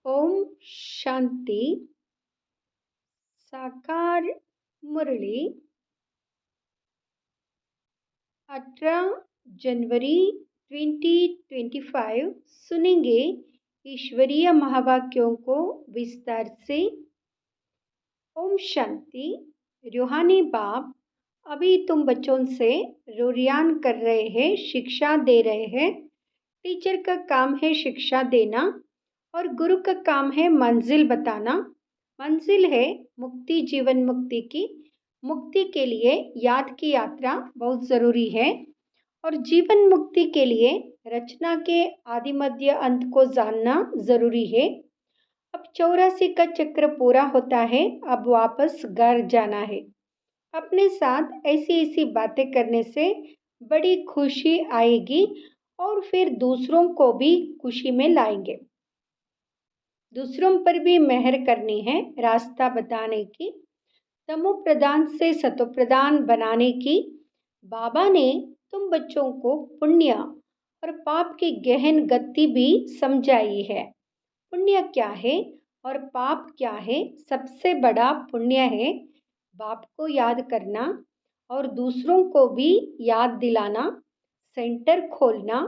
ओम शांति। साकार मुरली 18 जनवरी 2025 सुनेंगे ईश्वरीय महावाक्यों को विस्तार से। ओम शांति। रूहानी बाप अभी तुम बच्चों से रोरियान कर रहे हैं, शिक्षा दे रहे हैं। टीचर का काम है शिक्षा देना और गुरु का काम है मंजिल बताना। मंजिल है मुक्ति, जीवन मुक्ति की। मुक्ति के लिए याद की यात्रा बहुत ज़रूरी है और जीवन मुक्ति के लिए रचना के आदि मध्य अंत को जानना ज़रूरी है। अब 84 का चक्र पूरा होता है, अब वापस घर जाना है। अपने साथ ऐसी ऐसी बातें करने से बड़ी खुशी आएगी और फिर दूसरों को भी खुशी में लाएंगे। दूसरों पर भी मेहर करनी है, रास्ता बताने की, तमो प्रदान से सतो प्रदान बनाने की। बाबा ने तुम बच्चों को पुण्य और पाप की गहन गति भी समझाई है। पुण्य क्या है और पाप क्या है? सबसे बड़ा पुण्य है बाप को याद करना और दूसरों को भी याद दिलाना, सेंटर खोलना,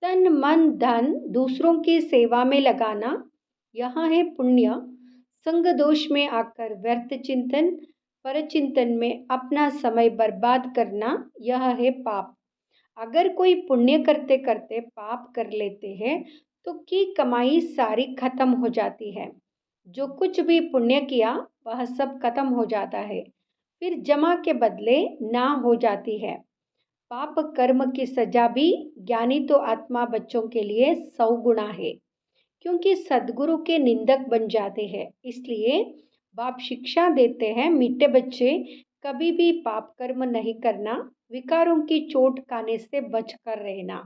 तन मन धन दूसरों की सेवा में लगाना, यह है पुण्य। संग दोष में आकर व्यर्थ चिंतन, परचिंतन में अपना समय बर्बाद करना, यह है पाप। अगर कोई पुण्य करते करते पाप कर लेते हैं तो की कमाई सारी खत्म हो जाती है। जो कुछ भी पुण्य किया वह सब खत्म हो जाता है, फिर जमा के बदले ना हो जाती है। पाप कर्म की सजा भी ज्ञानी तो आत्मा बच्चों के लिए 100 गुना है, क्योंकि सदगुरु के निंदक बन जाते हैं। इसलिए बाप शिक्षा देते हैं, मीठे बच्चे कभी भी पाप कर्म नहीं करना, विकारों की चोट खाने से बचकर रहना।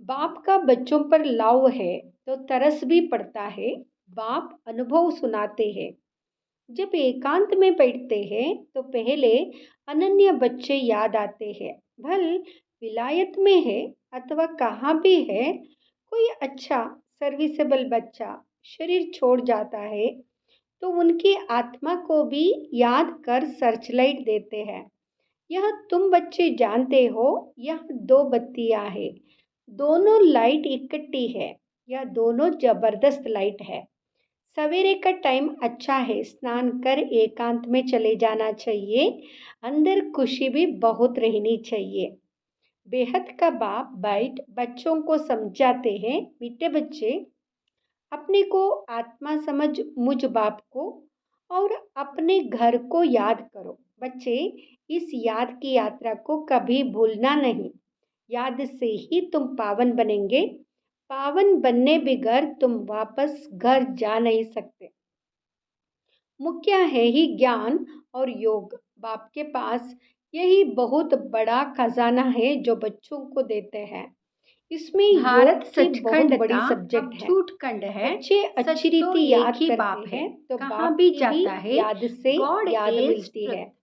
बाप का बच्चों पर लाव है तो तरस भी पड़ता है। बाप अनुभव सुनाते हैं। जब एकांत में बैठते हैं तो पहले अनन्य बच्चे याद आते हैं। भल विलायत में है अथवा कहाँ भी है, कोई अच्छा सर्विसेबल बच्चा शरीर छोड़ जाता है तो उनकी आत्मा को भी याद कर सर्चलाइट देते हैं। यह तुम बच्चे जानते हो, यह 2 बत्तियां है, दोनों लाइट इकट्ठी है, यह दोनों जबरदस्त लाइट है। सवेरे का टाइम अच्छा है, स्नान कर एकांत में चले जाना चाहिए। अंदर खुशी भी बहुत रहनी चाहिए। बेहद का बाप बैठ बच्चों को समझाते हैं, मीठे बच्चे अपने को आत्मा समझ मुझ बाप को और अपने घर को याद करो। बच्चे इस याद की यात्रा को कभी भूलना नहीं। याद से ही तुम पावन बनेंगे। पावन बनने बगैर तुम वापस घर जा नहीं सकते। मुख्य है ही ज्ञान और योग। बाप के पास यही बहुत बड़ा खजाना है जो बच्चों को देते हैं। इसमें भारत योग की बहुत सचखंड बड़ी था, सब्जेक्ट अब है। झूठखंड है। बच्चे सच अच्छी तो रीति एक याद ही करते बाप है, हैं तो कहाँ बाप भी की जाता है याद से गॉड याद इज मिलती है। ट्रुथ।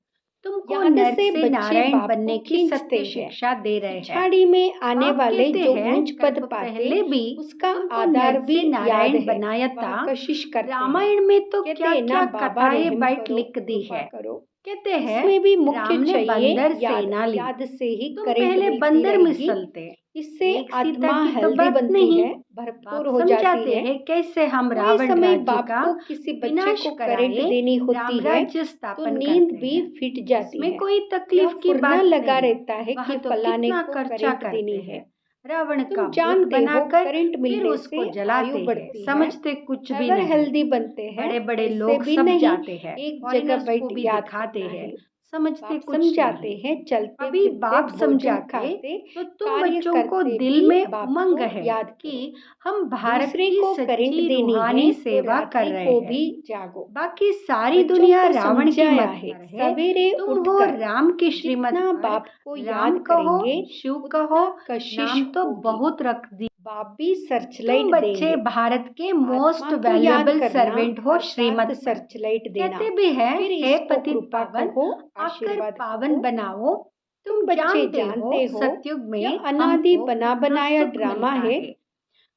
तुमको याद नर से से बच्चे नारायण बाप बनने को की खींचते सत्य हैं। शिक्षा दे रहे हैं। पिछाड़ी में आने बाप वाले कहते जो हैं, ऊंच पद कल्प पाते पहले भी उसका तुमको आधार नर भी से याद नारायण है, बनाया वह था। कशिश करते हैं। रामायण में तो कहते क्या हैं ना, क्या बाबा कथाएं रहम बाइट करो, लिख दी कृपा है। करो। कहते हैं इसमें भी मुख्य राम ने चाहिए बंदर याद। सेना ली, याद से ही तुम करंट पहले मिलती बंदर रहेगी। मिसलते। इससे एक सीता आत्मा की तो हेल्दी बात बनती नहीं। है, भरपूर बाप हो जाती समझाते है। हैं कैसे हम कोई रावण समय राज्य बाप का को किसी बच्चे विनाश को करंट कराए देनी होती राम है राज्य तो स्थापन नींद करते भी हैं। फिट जाती इसमें है। कोई यह तकलीफ की फुरना बात लगा नहीं। रहता है वह कि तो फलाने कितना को खर्चा करंट देनी करते है। हैं। रावण तुम का भूत जानते हो बनाकर करंट फिर मिलने उसको से जलाते आयु हैं, बढ़ती है, समझते कुछ भी एवर नहीं। हेल्दी बनते हैं। बड़े बड़े ऐसे लोग भी सब नहीं जाते हैं, एक जगह फॉरेनर्स बैठ को भी याद दिखाते करना हैं, है। समझते बाप कुछ समझाते नहीं। हैं, चलते अभी फिरते बाप भोजन समझाते खाते तो तुम कार्य बच्चों को करते दिल भी में बाप उमंग को है याद कि करो। हम भारत दूसरे की को करंट सच्ची देनी रूहानी है तो सेवा कर रात्रि रहे को हैं। भी जागो। बाकी सारी बच्चों दुनिया को रावण की समझाया मत है, पर है, सवेरे तुम हो उठकर राम की श्रीमत जितना पर। बाप को राम याद कहो, करेंगे शिव कहो, उतना कशिश नाम तो होगी। बहुत रख दी। बाप भी सर्चलाइट तुम बच्चे देंगे। भारत के मोस्ट आत्मा को याद वैल्यूएबल करना सर्वेंट हो श्रीमत अर्थात पर। सर्चलाइट देना। कहते भी हैं, फिर हे इसको पतित कृपा पावन, कहो, आकर आशीर्वाद पावन कहो। बनाओ। तुम तुम बच्चे जानते हो हो सतयुग में यह अनादि हमको बना कितना बनाया सुख ड्रामा मिलता है। है।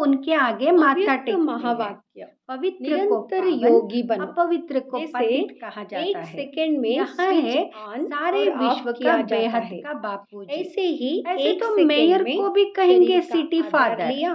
उनके आगे माथा अव्यक्त टेकते हैं। महावाक्य पवित्र को निरंतर पावन, योगी बनो। अपवित्र को जैसे पतित कहा जाता एक है। सेकंड में यह स्विच है ऑन सारे और ऑफ विश्व किया का जाता बेहद है। का बापू जी। ऐसे ही ऐसे एक तो सेकंड मेयर में को भी कहेंगे शरीर का सिटी आधार फादर, लिया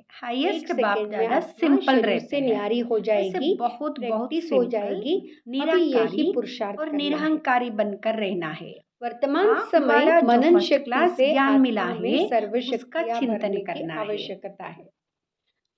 एक हाईएस्ट बाप सेकंड में दादा आत्मा सिंपल शरीर रहते से हैं, न्यारी हो ऐसे जाएगी, बहुत प्रैक्टिस हो सिंपल, जाएगी। अभी निराकारी यही पुरुषार्थ और करना है। निरहंकारी बनकर रहना है। वर्तमान आप समय द्वारा जो मनन फर्स्ट शक्ति क्लास से ज्ञान मिला आत्मा है में उसका सर्वशक्तियां चिंतन भरने की करना है। आवश्यकता है।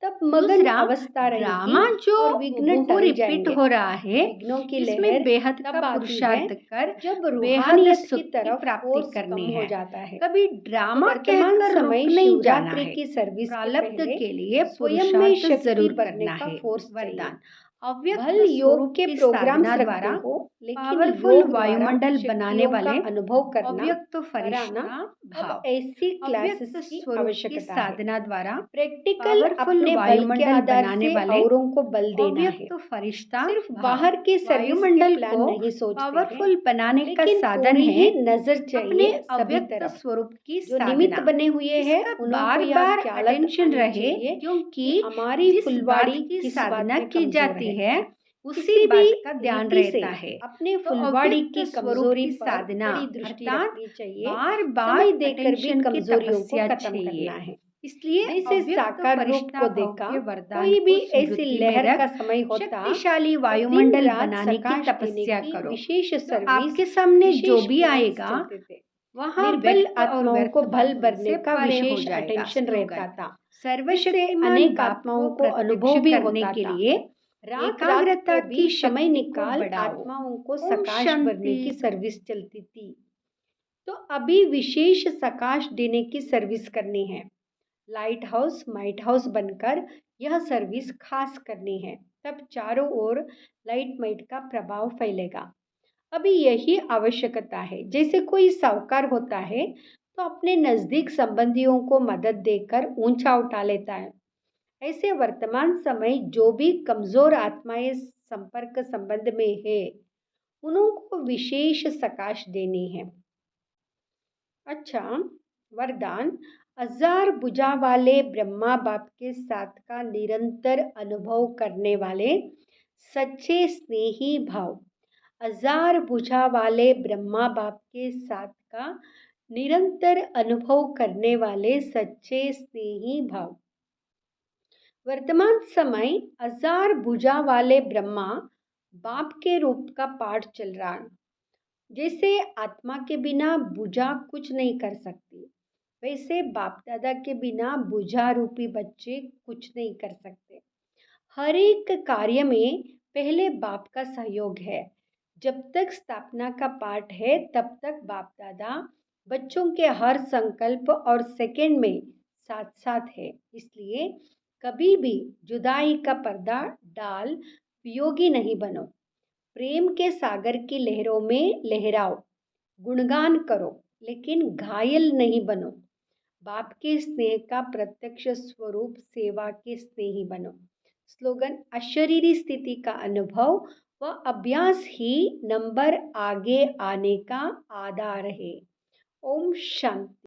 तब मगन दूसरा, अवस्था ड्रामा रहेगी जो और विघ्न हूबहू टल रिपीट जाएंगे। हो रहा है, विघ्नों की इसमें लहर बेहद तब का आती है पुरुषार्थ कर जब बेहद रूहानियत सुख की की तरफ प्राप्ति फोर्स कम करनी हो है। जाता है। कभी तो ड्रामा वर्तमान कहकर समय रुक नहीं जाना शिवरात्रि है। की सर्विस के प्रारब्ध पहले के लिए स्वयं में पुरुषार्थ शक्ति जरूर भरने करना का है। फोर्स चाहिए। वरदान, भल अव्यक्त योग स्वरूप के की प्रोग्राम्स साधना रखते द्वारा हो, लेकिन पावरफुल योग द्वारा वायुमंडल बनाने शक्तियों का वाले अनुभव करना अव्यक्त कराना फरिश्ता अब भाव, ऐसी क्लासेस अव्यक्त की स्वरूप की आवश्यकता है। साधना द्वारा प्रैक्टिकल पावरफुल अपने बल के वायुमंडल आधार बनाने से वाले औरों को बल देना है। अव्यक्त फरिश्ता सिर्फ भाव बाहर के सर्विस के वायुमंडल प्लान को नहीं सोचते हैं, पावरफुल बनाने का लेकिन साधन पूरी है। ही नजर अपने चाहिए सभी अव्यक्त तरफ। स्वरूप की जो निमित्त साधना, बने हुए हैं इसका उन्हों को बार यह बार ख्यालत अटेंशन आनी रहे, चाहिए क्योंकि कि हमारी जिस बात फुलवाड़ी की किस बात साधना में की कमजोर जाती है। है उसी किसी भी बात का ध्यान रीति से रहता है। अपने तो फुलवाड़ी अव्यक्त की स्वरूप कमजोरी की पर साधना कड़ी दृष्टि अर्थात रखनी चाहिए। बार बार समय देकर भी अटेंशन की कमजोरियों को तपस्या खत्म चाहिए। करना है। इसलिए जैसे अव्यक्त साकार रूप फरिश्ता को भाव देखा, के वरदान कोई भी को ऐसी स्मृति में लहर रख का समय होता शक्तिशाली तो दिन वायुमंडल रात बनाने की सकाश देने तपस्या की करो। विशेष तो सर्विस, आपके सामने जो विशेष भी प्लान्स आएगा चलते थे। वहाँ निर्बल व्यक्त और आत्माओं व्यर्थ को भल बातों भरने से का परे हो विशेष जाएगा। अटेंशन रहता स्लोगन, था, जिससे सर्वशक्तिमान अनेक बाप आत्माओं को को अनुभव प्रत्यक्ष भी करने होता के था। लिए रात रात एकाग्रता को भी की समय शक्ति को निकाल बढ़ाओ। आत्माओं को ओम सकाश भरने की शांति। सर्विस चलती थी। तो अभी विशेष सकाश देने की सर्विस करनी है। लाइट हाउस माइट हाउस बनकर यह सर्विस खास करनी है, तब चारों ओर लाइट माइट का प्रभाव फैलेगा। अभी यही आवश्यकता है। जैसे कोई साहूकार होता है तो अपने नजदीक संबंधियों को मदद देकर ऊंचा उठा लेता है। ऐसे वर्तमान समय जो भी कमजोर आत्माएं संपर्क संबंध में है, उनको विशेष सकाश देनी है। अच्छा, वरदान, हजार भुजा वाले ब्रह्मा बाप के साथ का निरंतर अनुभव करने वाले सच्चे स्नेही भाव। हजार भुजा वाले ब्रह्मा बाप के साथ का निरंतर अनुभव करने वाले सच्चे स्नेही भाव। वर्तमान समय हजार भुजा वाले ब्रह्मा बाप के रूप का पाठ चल रहा है। जैसे आत्मा के बिना भुजा कुछ नहीं कर सकती, वैसे बाप दादा के बिना भुजा रूपी बच्चे कुछ नहीं कर सकते। हर एक कार्य में पहले बाप का सहयोग है। जब तक स्थापना का पाठ है तब तक बाप दादा बच्चों के हर संकल्प और सेकंड में साथ साथ है। इसलिए कभी भी जुदाई का पर्दा डाल वियोगी नहीं बनो। प्रेम के सागर की लहरों में लहराओ, गुणगान करो, लेकिन घायल नहीं बनो। बाप के स्नेह का प्रत्यक्ष स्वरूप सेवा के स्नेही बनो। स्लोगन, अशरीरी स्थिति का अनुभव व अभ्यास ही नंबर आगे आने का आधार है। ओम शांति।